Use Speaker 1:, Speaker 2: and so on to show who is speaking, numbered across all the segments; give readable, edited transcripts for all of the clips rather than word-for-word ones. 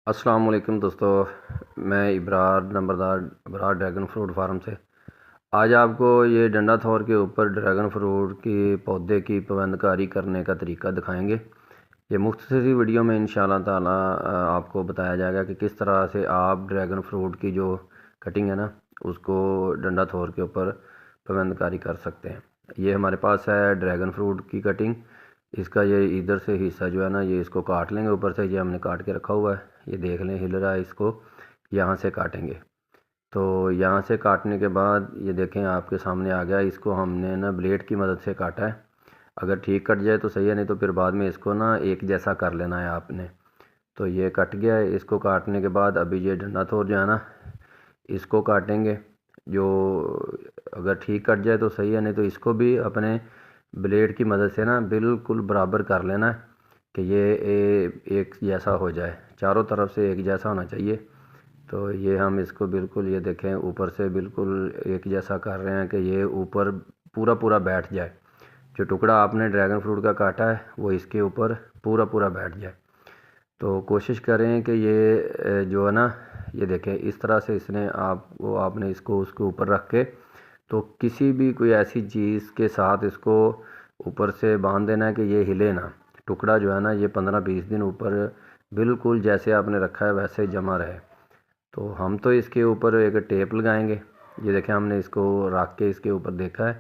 Speaker 1: السلام علیکم دوستو، میں ابرار نمبردار ابرار ڈریگن فروٹ فارم سے آج آپ کو یہ ڈنڈا تھور کے اوپر ڈریگن فروٹ کی پودے کی پابند کاری کرنے کا طریقہ دکھائیں گے۔ یہ مختصری ویڈیو میں انشاءاللہ تعالی آپ کو بتایا جائے گا کہ کس طرح سے آپ ڈریگن فروٹ کی جو کٹنگ ہے نا اس کو ڈنڈا تھور کے اوپر پابند کاری کر سکتے ہیں۔ یہ ہمارے پاس ہے ڈریگن فروٹ کی کٹنگ۔ اس کا یہ ادھر سے حصہ جو ہے نا یہ اس کو کاٹ لیں گے، اوپر سے یہ ہم نے کاٹ کے رکھا ہوا ہے، یہ دیکھ لیں ہل رہا ہے، اس کو یہاں سے کاٹیں گے۔ تو یہاں سے کاٹنے کے بعد یہ دیکھیں آپ کے سامنے آ گیا، اس کو ہم نے نا بلیڈ کی مدد سے کاٹا ہے۔ اگر ٹھیک کٹ جائے تو صحیح ہے، نہیں تو پھر بعد میں اس کو نا ایک جیسا کر لینا ہے آپ نے۔ تو یہ کٹ گیا ہے، اس کو کاٹنے کے بعد ابھی یہ ڈنڈا تھور جو ہے نا اس کو کاٹیں گے۔ جو اگر ٹھیک کٹ جائے تو صحیح ہے، نہیں تو اس کو بھی اپنے بلیڈ کی مدد سے نا بالکل برابر کر لینا ہے کہ یہ ایک جیسا ہو جائے، چاروں طرف سے ایک جیسا ہونا چاہیے۔ تو یہ ہم اس کو بالکل یہ دیکھیں اوپر سے بالکل ایک جیسا کر رہے ہیں کہ یہ اوپر پورا بیٹھ جائے۔ جو ٹکڑا آپ نے ڈریگن فروٹ کا کاٹا ہے وہ اس کے اوپر پورا بیٹھ جائے۔ تو کوشش کریں کہ یہ جو ہے نا یہ دیکھیں اس طرح سے اس نے آپ نے اس کو اس کے اوپر رکھ کے تو کسی بھی کوئی ایسی چیز کے ساتھ اس کو اوپر سے باندھ دینا ہے کہ یہ ہلے نا۔ ٹکڑا جو ہے نا یہ 15-20 دن اوپر بالکل جیسے آپ نے رکھا ہے ویسے جمع رہے۔ تو ہم تو اس کے اوپر ایک ٹیپ لگائیں گے۔ یہ دیکھیں ہم نے اس کو رکھ کے اس کے اوپر دیکھا ہے،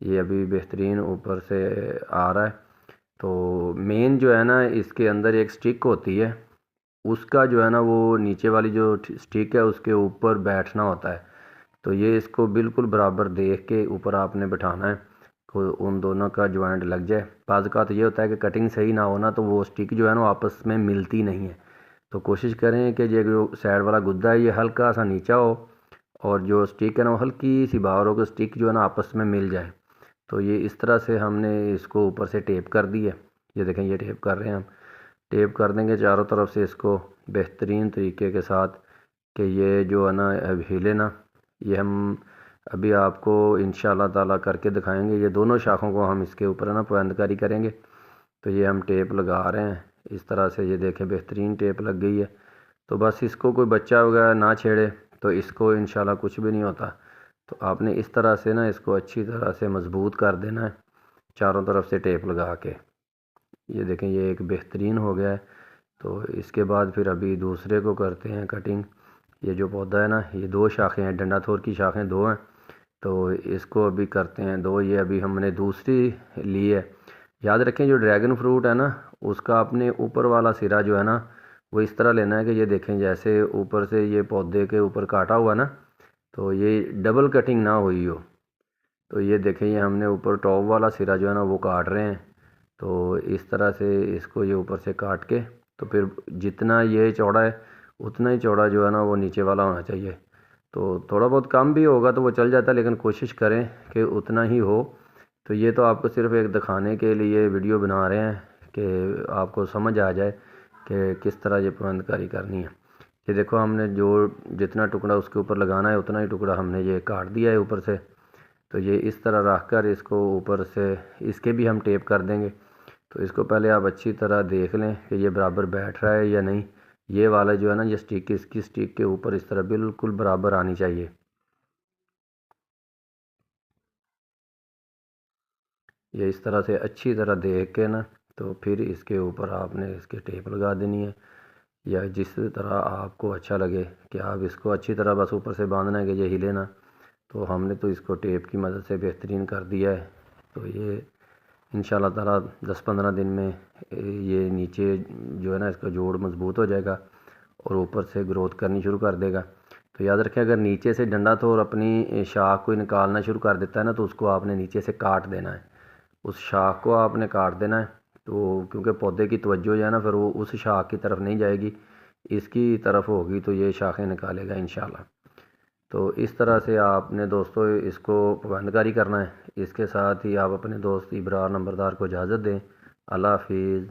Speaker 1: یہ ابھی بہترین اوپر سے آ رہا ہے۔ تو مین جو ہے نا اس کے اندر ایک سٹک ہوتی ہے، اس کا جو ہے نا وہ نیچے والی جو سٹک ہے اس کے اوپر بیٹھنا ہوتا ہے۔ تو یہ اس کو بالکل برابر دیکھ کے اوپر آپ نے بٹھانا ہے کہ ان دونوں کا جوائنٹ لگ جائے۔ بعض اوقات یہ ہوتا ہے کہ کٹنگ صحیح نہ ہونا تو وہ سٹک جو ہے نا آپس میں ملتی نہیں ہے۔ تو کوشش کریں کہ یہ جو سائڈ والا گدا ہے یہ ہلکا سا نیچا ہو اور جو سٹک ہے نا وہ ہلکی سی باہر ہو کہ سٹک جو ہے نا آپس میں مل جائے۔ تو یہ اس طرح سے ہم نے اس کو اوپر سے ٹیپ کر دی ہے۔ یہ دیکھیں یہ ٹیپ کر رہے ہیں ہم، ٹیپ کر دیں گے چاروں طرف سے اس کو بہترین طریقے کے ساتھ کہ یہ جو ہے نا اب ہلے نا۔ یہ ہم ابھی آپ کو انشاءاللہ تعالیٰ کر کے دکھائیں گے۔ یہ دونوں شاخوں کو ہم اس کے اوپر ہے نا پابند کاری کریں گے۔ تو یہ ہم ٹیپ لگا رہے ہیں اس طرح سے، یہ دیکھیں بہترین ٹیپ لگ گئی ہے۔ تو بس اس کو کوئی بچہ وغیرہ نہ چھیڑے تو اس کو انشاءاللہ کچھ بھی نہیں ہوتا۔ تو آپ نے اس طرح سے نا اس کو اچھی طرح سے مضبوط کر دینا ہے چاروں طرف سے ٹیپ لگا کے۔ یہ دیکھیں یہ ایک بہترین ہو گیا ہے۔ تو اس کے بعد پھر ابھی دوسرے کو کرتے ہیں کٹنگ۔ یہ جو پودا ہے نا یہ 2 شاخیں ہیں، ڈنڈا تھور کی شاخیں 2 ہیں، تو اس کو ابھی کرتے ہیں 2۔ یہ ابھی ہم نے دوسری لی ہے۔ یاد رکھیں جو ڈریگن فروٹ ہے نا اس کا اپنے اوپر والا سرا جو ہے نا وہ اس طرح لینا ہے کہ یہ دیکھیں جیسے اوپر سے یہ پودے کے اوپر کاٹا ہوا نا تو یہ ڈبل کٹنگ نہ ہوئی ہو۔ تو یہ دیکھیں یہ ہم نے اوپر ٹاپ والا سرا جو ہے نا وہ کاٹ رہے ہیں۔ تو اس طرح سے اس کو یہ اوپر سے کاٹ کے تو پھر جتنا یہ چوڑا ہے اتنا ہی چوڑا جو ہے نا وہ نیچے والا ہونا چاہیے۔ تو تھوڑا بہت کم بھی ہوگا تو وہ چل جاتا ہے، لیکن کوشش کریں کہ اتنا ہی ہو۔ تو یہ تو آپ کو صرف ایک دکھانے کے لیے ویڈیو بنا رہے ہیں کہ آپ کو سمجھ آ جائے کہ کس طرح یہ پابند کاری کرنی ہے۔ یہ دیکھو ہم نے جو جتنا ٹکڑا اس کے اوپر لگانا ہے اتنا ہی ٹکڑا ہم نے یہ کاٹ دیا ہے اوپر سے۔ تو یہ اس طرح رکھ کر اس کو اوپر سے اس کے بھی ہم ٹیپ کر دیں گے۔ تو اس کو پہلے آپ اچھی طرح دیکھ لیں کہ یہ برابر بیٹھ رہا ہے یا نہیں۔ یہ والا جو ہے نا یہ سٹک اس کی سٹک کے اوپر اس طرح بالکل برابر آنی چاہیے۔ یہ اس طرح سے اچھی طرح دیکھ کے نا تو پھر اس کے اوپر آپ نے اس کے ٹیپ لگا دینی ہے، یا جس طرح آپ کو اچھا لگے کہ آپ اس کو اچھی طرح بس اوپر سے باندھنا ہے کہ یہ ہلے نا۔ تو ہم نے تو اس کو ٹیپ کی مدد سے بہترین کر دیا ہے۔ تو یہ انشاءاللہ تعالیٰ 10-15 دن میں یہ نیچے جو ہے نا اس کا جوڑ مضبوط ہو جائے گا اور اوپر سے گروتھ کرنی شروع کر دے گا۔ تو یاد رکھیں اگر نیچے سے ڈنڈا تھور اپنی شاخ کو نکالنا شروع کر دیتا ہے نا تو اس کو آپ نے نیچے سے کاٹ دینا ہے، اس شاخ کو آپ نے کاٹ دینا ہے۔ تو کیونکہ پودے کی توجہ جو ہے نا پھر وہ اس شاخ کی طرف نہیں جائے گی، اس کی طرف ہوگی، تو یہ شاخیں نکالے گا انشاءاللہ۔ تو اس طرح سے آپ نے دوستو اس کو پابند کاری کرنا ہے۔ اس کے ساتھ ہی آپ اپنے دوست ابرار نمبردار کو اجازت دیں۔ اللہ حافظ۔